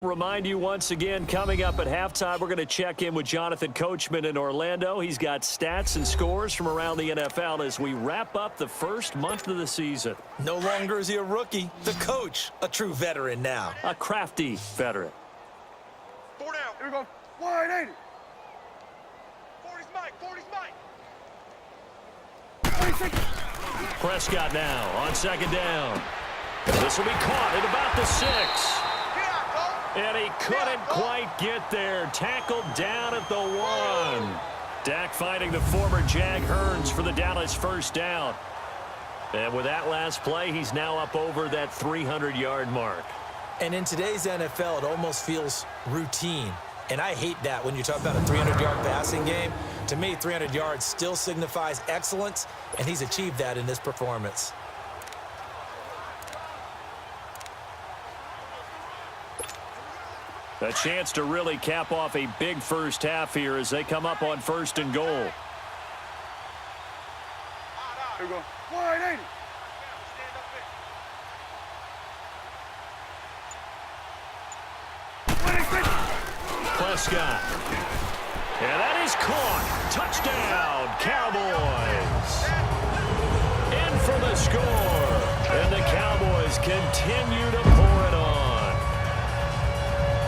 Remind you once again, coming up at halftime, we're going to check in with Jonathan Coachman in Orlando. He's got stats and scores from around the NFL as we wrap up the first month of the season. No longer is he a rookie. The coach, a true veteran now. A crafty veteran. 4 down. Here we go. 180. 40's Mike. 40's Mike. Prescott now on second down. This will be caught at about the 6. And he couldn't quite get there. Tackled down at the 1. Dak finding the former Jag Hearns for the Dallas first down. And with that last play, he's now up over that 300-yard mark. And in today's NFL, it almost feels routine. And I hate that when you talk about a 300-yard passing game. To me, 300 yards still signifies excellence, and he's achieved that in this performance. A chance to really cap off a big first half here as they come up on 1st and goal. Here we go. 180. Prescott. And that is caught. Touchdown, Cowboys. In for the score. And the Cowboys continue to pour it on.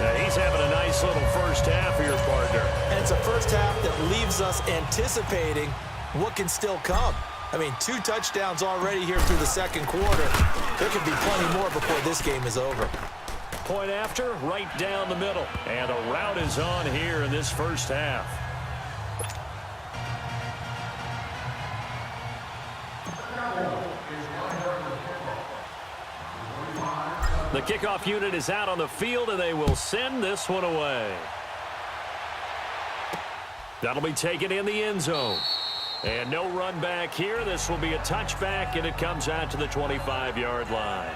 Now he's having a nice little first half here, partner. And it's a first half that leaves us anticipating what can still come. I mean, 2 touchdowns already here through the second quarter. There could be plenty more before this game is over. Point after, right down the middle. And a rout is on here in this first half. The kickoff unit is out on the field, and they will send this one away. That'll be taken in the end zone. And no run back here. This will be a touchback, and it comes out to the 25-yard line.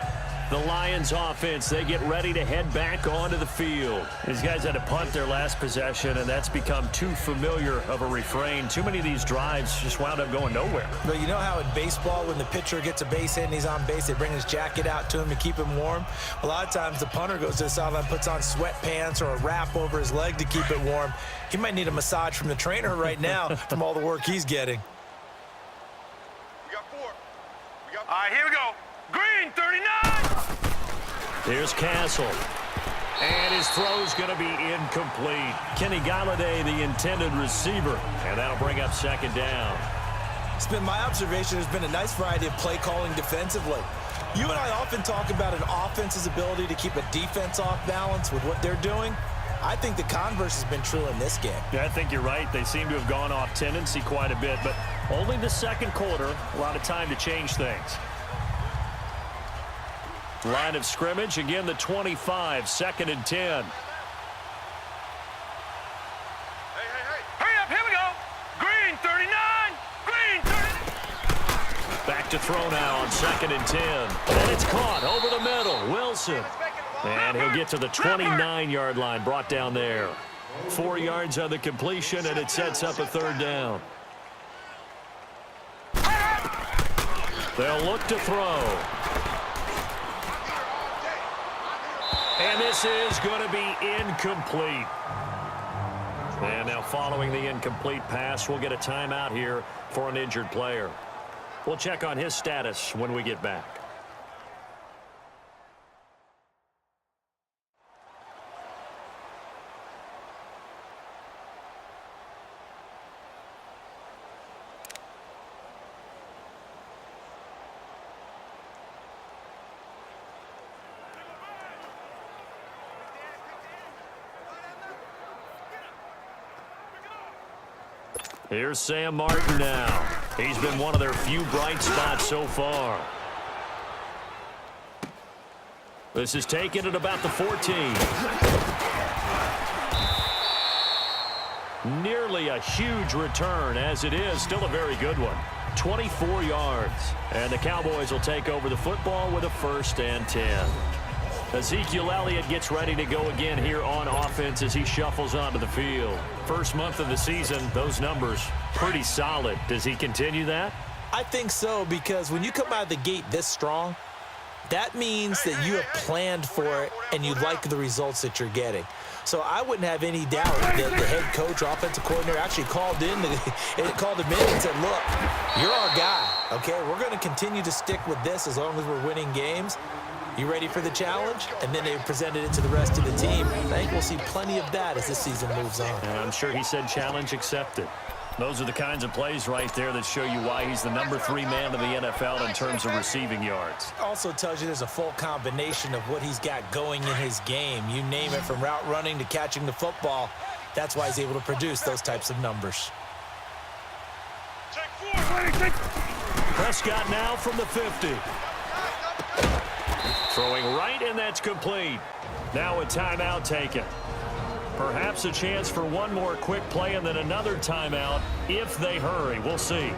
The Lions offense, they get ready to head back onto the field. These guys had to punt their last possession, and that's become too familiar of a refrain. Too many of these drives just wound up going nowhere. But you know how in baseball, when the pitcher gets a base hit and he's on base, they bring his jacket out to him to keep him warm? A lot of times the punter goes to the sideline, puts on sweatpants or a wrap over his leg to keep it warm. He might need a massage from the trainer right now from all the work he's getting. We got 4. All right, here we go. Green, 39. Here's Castle. And his throw's going to be incomplete. Kenny Galladay, the intended receiver. And that'll bring up second down. It's been my observation there's been a nice variety of play calling defensively. You and I often talk about an offense's ability to keep a defense off balance with what they're doing. I think the converse has been true in this game. Yeah, I think you're right. They seem to have gone off tendency quite a bit, but only the second quarter, a lot of time to change things. Line of scrimmage, again the 25, 2nd and 10. Hey. Hurry up, here we go. Green, 39. Green, 30. Back to throw now on 2nd and 10. And it's caught over the middle. Wilson. And he'll get to the 29-yard line, brought down there. 4 yards on the completion, and it sets up a 3rd down. They'll look to throw. And this is going to be incomplete. And now following the incomplete pass, we'll get a timeout here for an injured player. We'll check on his status when we get back. Here's Sam Martin now. He's been one of their few bright spots so far. This is taken at about the 14. Nearly a huge return, as it is still a very good one. 24 yards. And the Cowboys will take over the football with a 1st and 10. Ezekiel Elliott gets ready to go again here on offense as he shuffles onto the field. First month of the season, those numbers pretty solid. Does he continue that? I think so, because when you come out of the gate this strong, That means that you have planned for it and you like the results that you're getting. So I wouldn't have any doubt that the head coach or offensive coordinator actually called him in and said, look, you're our guy, okay? We're going to continue to stick with this as long as we're winning games. You ready for the challenge? And then they presented it to the rest of the team. I think we'll see plenty of that as this season moves on. And I'm sure he said challenge accepted. Those are the kinds of plays right there that show you why he's the #3 man in the NFL in terms of receiving yards. Also tells you there's a full combination of what he's got going in his game. You name it, from route running to catching the football. That's why he's able to produce those types of numbers. Prescott now from the 50. Throwing right, and that's complete. Now a timeout taken. Perhaps a chance for one more quick play and then another timeout if they hurry. We'll see.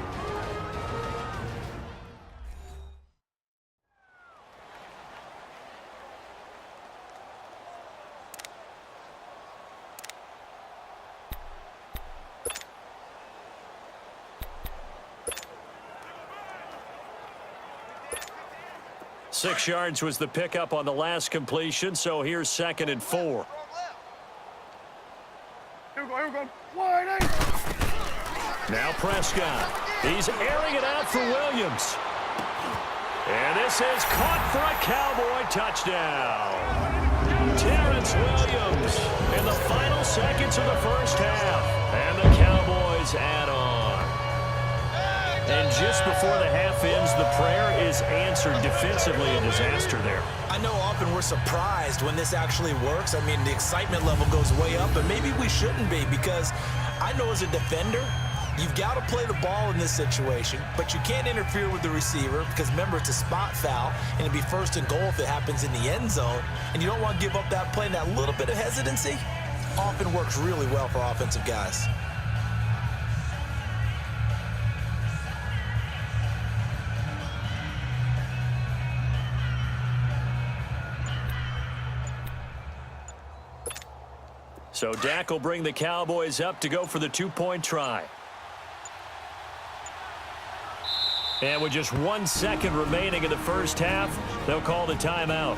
Six yards was the pickup on the last completion, so here's 2nd and 4. Now Prescott. He's airing it out for Williams. And this is caught for a Cowboy touchdown. Terrence Williams in the final seconds of the first half. And the Cowboys add on. And just before the half ends, the prayer is answered. Defensively, a disaster there. I know often we're surprised when this actually works. I mean, the excitement level goes way up, but maybe we shouldn't be, because I know as a defender, you've got to play the ball in this situation, but you can't interfere with the receiver because, remember, it's a spot foul, and it'd be 1st and goal if it happens in the end zone, and you don't want to give up that play, and that little bit of hesitancy often works really well for offensive guys. So Dak will bring the Cowboys up to go for the 2-point try. And with just 1 second remaining in the first half, they'll call the timeout.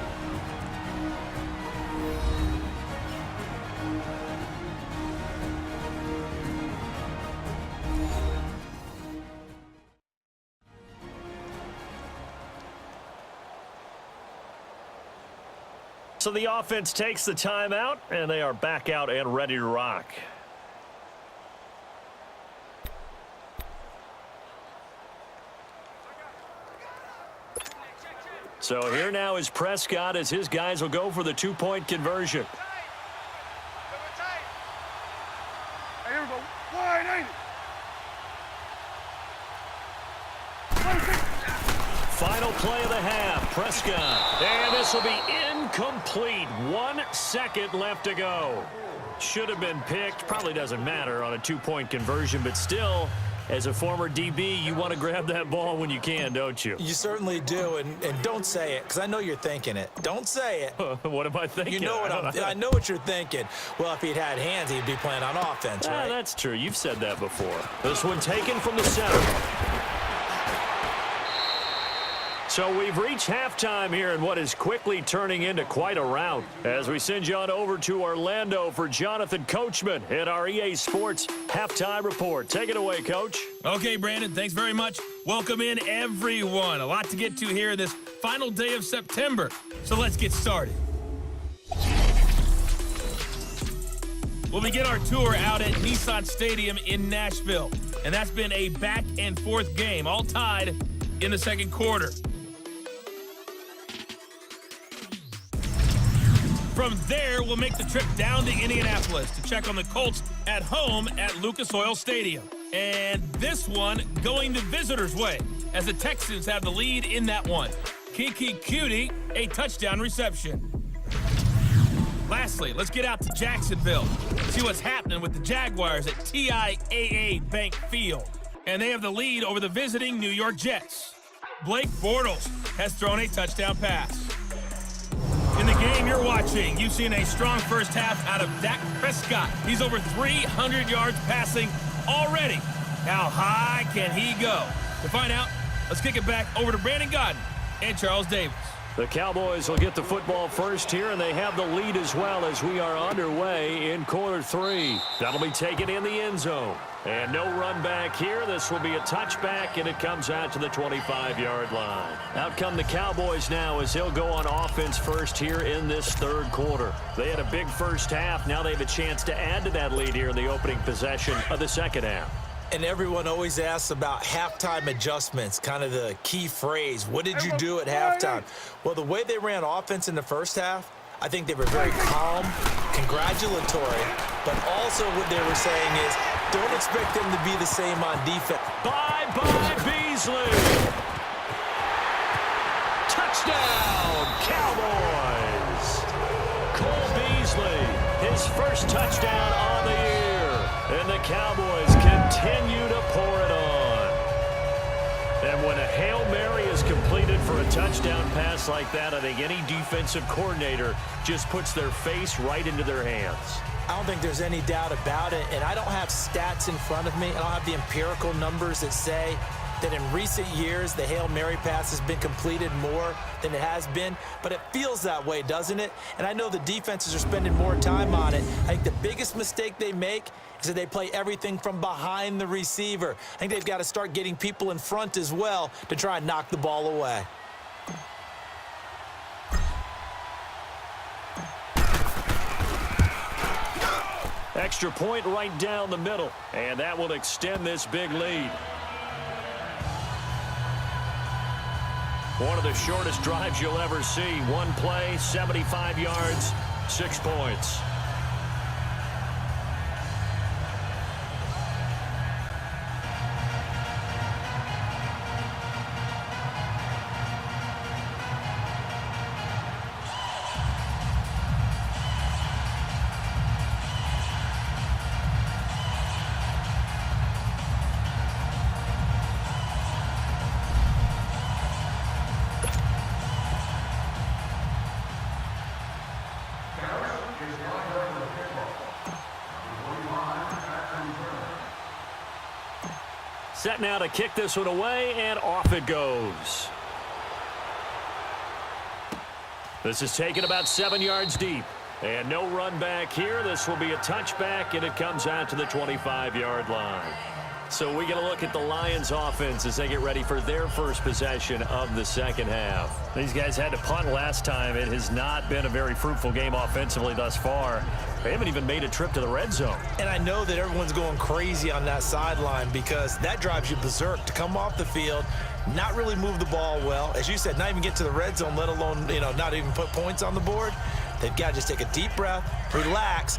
So the offense takes the timeout, and they are back out and ready to rock. So here now is Prescott as his guys will go for the 2-point conversion. Here we go. Wide 80. Final play of the half, Prescott. And this will be incomplete. 1 second left to go. Should have been picked. Probably doesn't matter on a 2-point conversion, but still, as a former DB, you want to grab that ball when you can, don't you? You certainly do, and don't say it, because I know you're thinking it. Don't say it. What am I thinking? You know I know what you're thinking. Well, if he'd had hands, he'd be playing on offense, right? That's true. You've said that before. This one taken from the center. So we've reached halftime here in what is quickly turning into quite a rout. As we send you on over to Orlando for Jonathan Coachman in our EA Sports Halftime Report. Take it away, Coach. Okay, Brandon, thanks very much. Welcome in, everyone. A lot to get to here this final day of September. So let's get started. We'll begin our tour out at Nissan Stadium in Nashville. And that's been a back-and-forth game, all tied in the second quarter. From there, we'll make the trip down to Indianapolis to check on the Colts at home at Lucas Oil Stadium. And this one going the visitors' way, as the Texans have the lead in that one. Kiki Cutie, a touchdown reception. Lastly, let's get out to Jacksonville, see what's happening with the Jaguars at TIAA Bank Field. And they have the lead over the visiting New York Jets. Blake Bortles has thrown a touchdown pass. In the game you're watching, you've seen a strong first half out of Dak Prescott. He's over 300 yards passing already. How high can he go? To find out, let's kick it back over to Brandon Godden and Charles Davis. The Cowboys will get the football first here, and they have the lead as well as we are underway in quarter 3. That'll be taken in the end zone. And no run back here. This will be a touchback, and it comes out to the 25-yard line. Out come the Cowboys now as they'll go on offense first here in this third quarter. They had a big first half. Now they have a chance to add to that lead here in the opening possession of the second half. And everyone always asks about halftime adjustments, kind of the key phrase. What did you do at halftime? Well, the way they ran offense in the first half, I think they were very calm, congratulatory, but also what they were saying is don't expect them to be the same on defense. Bye-bye, Beasley. Touchdown, Cowboys. Cole Beasley, his first touchdown on the year. And the Cowboys continue to pour it on. And when a Hail Mary is completed for a touchdown pass like that, I think any defensive coordinator just puts their face right into their hands. I don't think there's any doubt about it, and I don't have stats in front of me. I don't have the empirical numbers that say that in recent years the Hail Mary pass has been completed more than it has been, but it feels that way, doesn't it? And I know the defenses are spending more time on it. I think the biggest mistake they make is that they play everything from behind the receiver. I think they've got to start getting people in front as well to try and knock the ball away. Extra point right down the middle, and that will extend this big lead. One of the shortest drives you'll ever see. One play, 75 yards, 6 points. Set now to kick this one away, and off it goes. This is taken about 7 yards deep. And no run back here. This will be a touchback, and it comes out to the 25-yard line. So we get a look at the Lions offense as they get ready for their first possession of the second half. These guys had to punt last time. It has not been a very fruitful game offensively thus far. They haven't even made a trip to the red zone. And I know that everyone's going crazy on that sideline because that drives you berserk to come off the field, not really move the ball well. As you said, not even get to the red zone, let alone, not even put points on the board. They've got to just take a deep breath, relax,